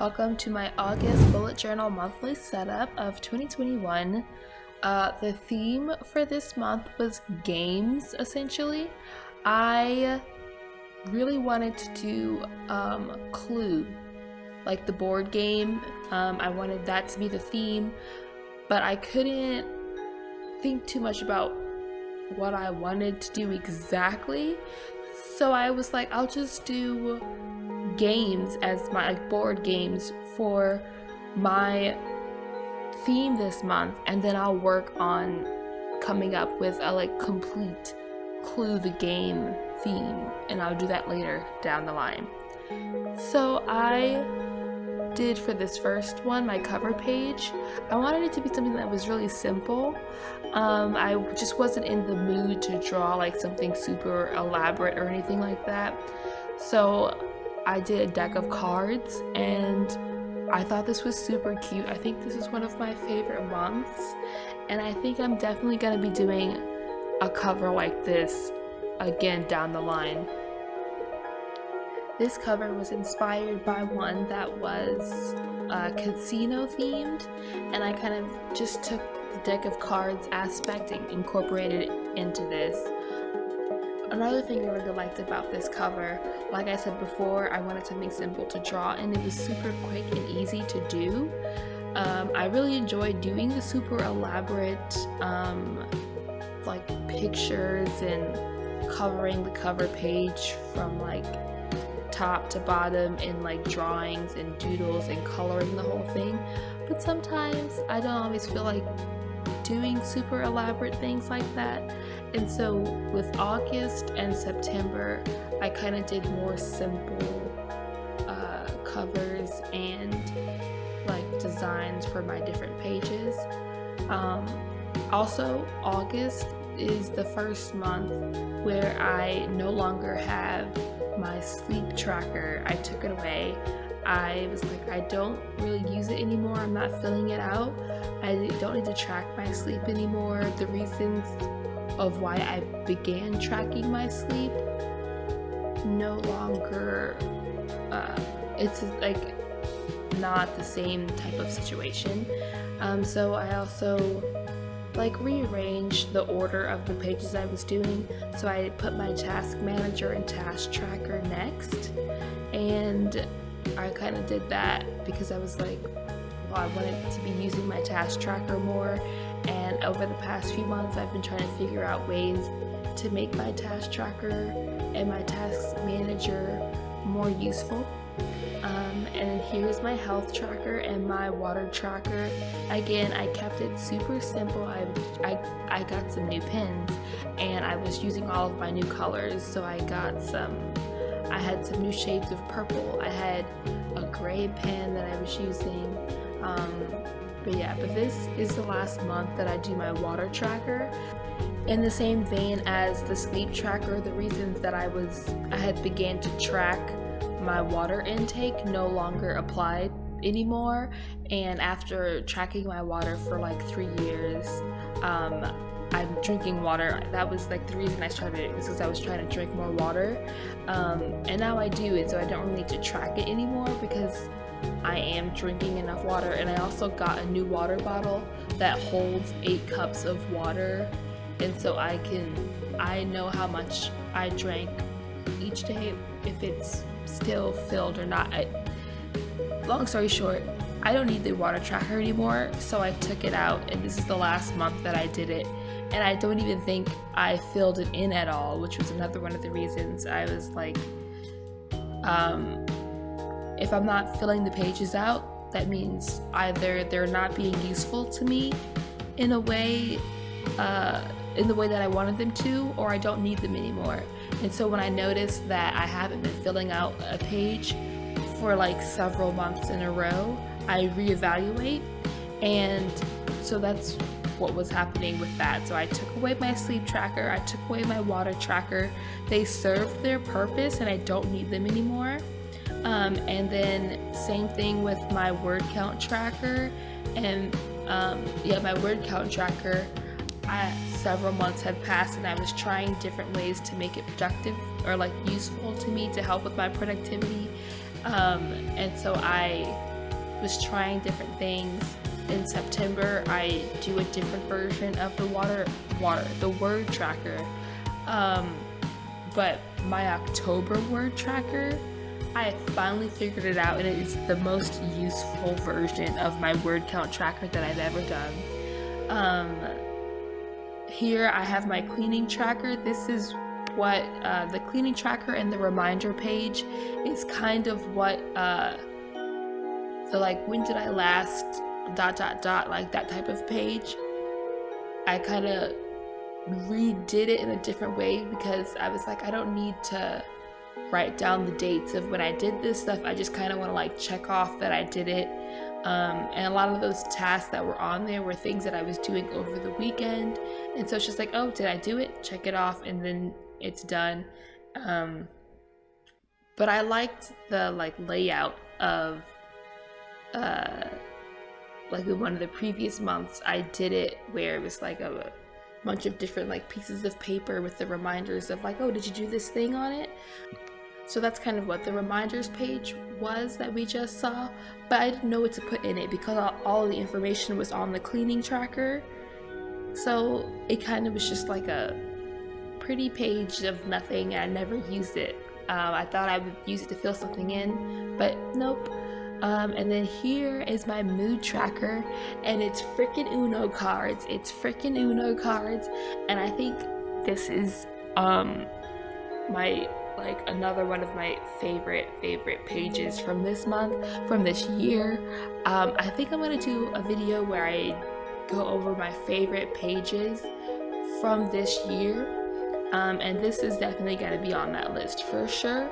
Welcome to my August bullet journal monthly setup of 2021. The theme for this month was games, essentially. I really wanted to do Clue, like the board game. I wanted that to be the theme, but I couldn't think too much about what I wanted to do exactly. So I was like, I'll just do games as my board games for my theme this month, and then I'll work on coming up with a complete Clue the game theme, and I'll do that later down the line. So I did for this first one, my cover page, I wanted it to be something that was really simple. I just wasn't in the mood to draw something super elaborate or anything like that. So I did a deck of cards, and I thought this was super cute. I think this is one of my favorite months, and I think I'm definitely going to be doing a cover like this again down the line. This cover was inspired by one that was casino themed, and I kind of just took the deck of cards aspect and incorporated it into this. Another thing I really liked about this cover, like I said before, I wanted something simple to draw, and it was super quick and easy to do. I really enjoyed doing the super elaborate pictures and covering the cover page from top to bottom in drawings and doodles and coloring the whole thing. But sometimes I don't always feel like doing super elaborate things like that, and so with August and September I kind of did more simple covers and designs for my different pages. Also, August is the first month where I no longer have my sleep tracker. I took it away. I was like, I don't really use it anymore. I'm not filling it out. I don't need to track my sleep anymore. The reasons of why I began tracking my sleep no longer, it's not the same type of situation. So I also rearranged the order of the pages I was doing. So I put my task manager and task tracker next, and I kind of did that because I was I wanted to be using my task tracker more, and over the past few months I've been trying to figure out ways to make my task tracker and my task manager more useful. And here's my health tracker and my water tracker. Again, I kept it super simple. I got some new pens, and I was using all of my new colors. So I had some new shades of purple. I had a gray pen that I was using. But this is the last month that I do my water tracker. In the same vein as the sleep tracker, the reasons that I had began to track my water intake no longer applied anymore, and after tracking my water for 3 years, I'm drinking water. That was the reason I started it, because I was trying to drink more water, and now I do it, so I don't really need to track it anymore because I am drinking enough water. And I also got a new water bottle that holds 8 cups of water, and so I know how much I drank each day, if it's still filled or not. Long story short, I don't need the water tracker anymore, so I took it out, and this is the last month that I did it, and I don't even think I filled it in at all, which was another one of the reasons I was if I'm not filling the pages out, that means either they're not being useful to me in the way that I wanted them to, or I don't need them anymore. And so when I noticed that I haven't been filling out a page for several months in a row, I reevaluate, and so that's what was happening with that. So I took away my sleep tracker, I took away my water tracker. They served their purpose and I don't need them anymore. And then same thing with my word count tracker, and my word count tracker, several months had passed and I was trying different ways to make it productive or useful to me to help with my productivity, and so I was trying different things. In September, I do a different version of the word tracker. But my October word tracker, I finally figured it out, and it is the most useful version of my word count tracker that I've ever done. Here I have my cleaning tracker. This is what the cleaning tracker and the reminder page is kind of what the like when did I last ... like that type of page. I kind of redid it in a different way because I was like, I don't need to write down the dates of when I did this stuff. I just kind of want to like check off that I did it. And a lot of those tasks that were on there were things that I was doing over the weekend. And so it's just like, oh, did I do it? Check it off, and then it's done. But I liked the like layout of like in one of the previous months, I did it where it was like a bunch of different like pieces of paper with the reminders of like, oh, did you do this thing on it? So that's kind of what the reminders page was that we just saw, but I didn't know what to put in it because all of the information was on the cleaning tracker. So it kind of was just like a pretty page of nothing, and I never used it. I thought I would use it to fill something in, but nope. And then here is my mood tracker, and it's freaking Uno cards. And I think this is my like another one of my favorite pages from this month, from this year. I think I'm gonna do a video where I go over my favorite pages from this year, and this is definitely gonna be on that list for sure.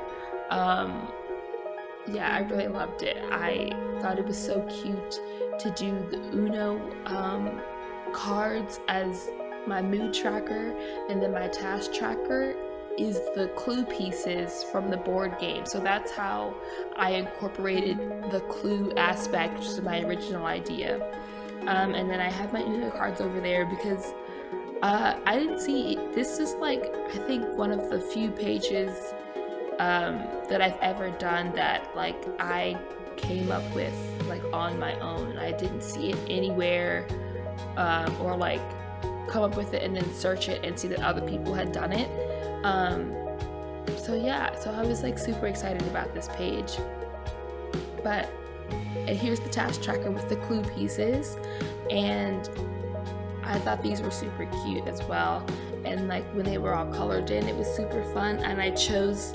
Yeah, I really loved it. I thought it was so cute to do the Uno cards as my mood tracker, and then my task tracker is the clue pieces from the board game. So that's how I incorporated the clue aspect, which is my original idea. And then I have my Uno cards over there because I didn't see, this is like, I think one of the few pages that I've ever done that like I came up with like on my own. I didn't see it anywhere or like come up with it and then search it and see that other people had done it. So yeah, so I was like super excited about this page. And here's the task tracker with the clue pieces, and I thought these were super cute as well. And like when they were all colored in, it was super fun, and I chose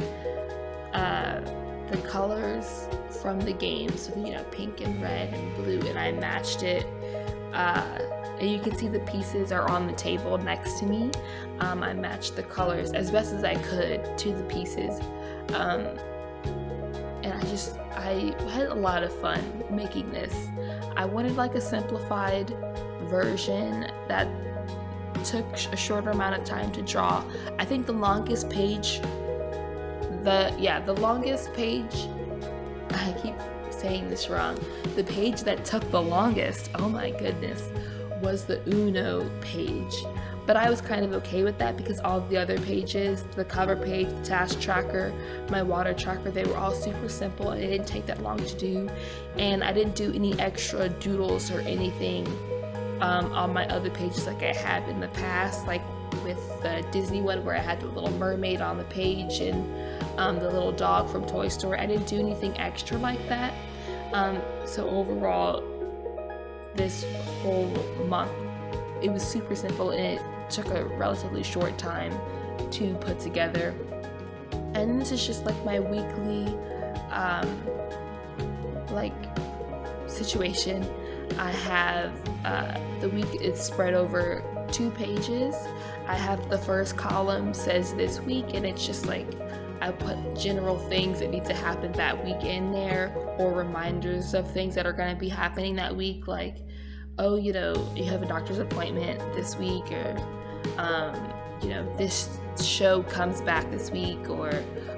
the colors from the game, so you know, pink and red and blue, and I matched it. And you can see the pieces are on the table next to me. I matched the colors as best as I could to the pieces. And I had a lot of fun making this. I wanted like a simplified version that took a shorter amount of time to draw. I think the longest page, I keep saying this wrong, the page that took the longest, oh my goodness, was the Uno page. But I was kind of okay with that because all the other pages, the cover page, the task tracker, my water tracker, they were all super simple and it didn't take that long to do. And I didn't do any extra doodles or anything on my other pages like I have in the past, like with the Disney one where I had the little mermaid on the page and the little dog from Toy Story. I didn't do anything extra like that. So overall, this whole month, it was super simple and it took a relatively short time to put together. And this is just like my weekly like situation. I have the week is spread over 2 pages. I have the first column says this week, and it's just like I put general things that need to happen that week in there, or reminders of things that are going to be happening that week, like, oh, you know, you have a doctor's appointment this week, or you know, this show comes back this week, or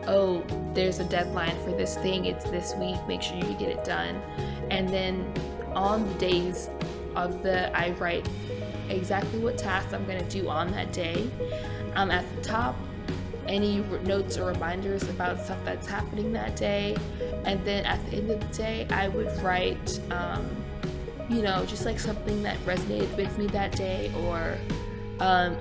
oh, there's a deadline for this thing, it's this week, make sure you get it done. And then on the days of I write exactly what tasks I'm going to do on that day. At the top, any notes or reminders about stuff that's happening that day. And then at the end of the day, I would write, you know, just like something that resonated with me that day, or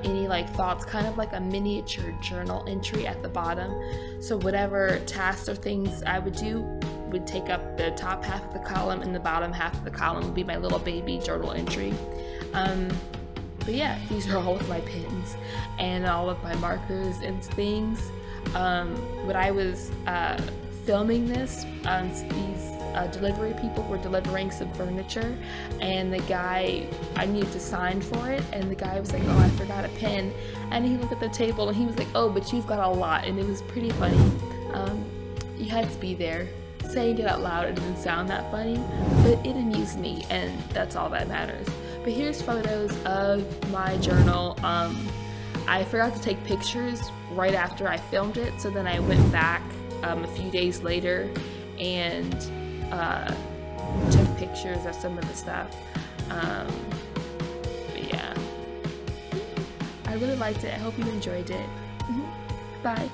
any like thoughts, kind of like a miniature journal entry at the bottom. So whatever tasks or things I would do would take up the top half of the column, and the bottom half of the column would be my little baby journal entry. But yeah, these are all of my pens and all of my markers and things. When I was filming this, these delivery people were delivering some furniture, and the guy, I needed to sign for it, and the guy was like, oh, I forgot a pen, and he looked at the table and he was like, oh, but you've got a lot. And it was pretty funny. You had to be there. Saying it out loud, it didn't sound that funny, but it amused me, and that's all that matters. But here's photos of my journal. I forgot to take pictures right after I filmed it, so then I went back a few days later and took pictures of some of the stuff. But yeah, I really liked it. I hope you enjoyed it. Bye.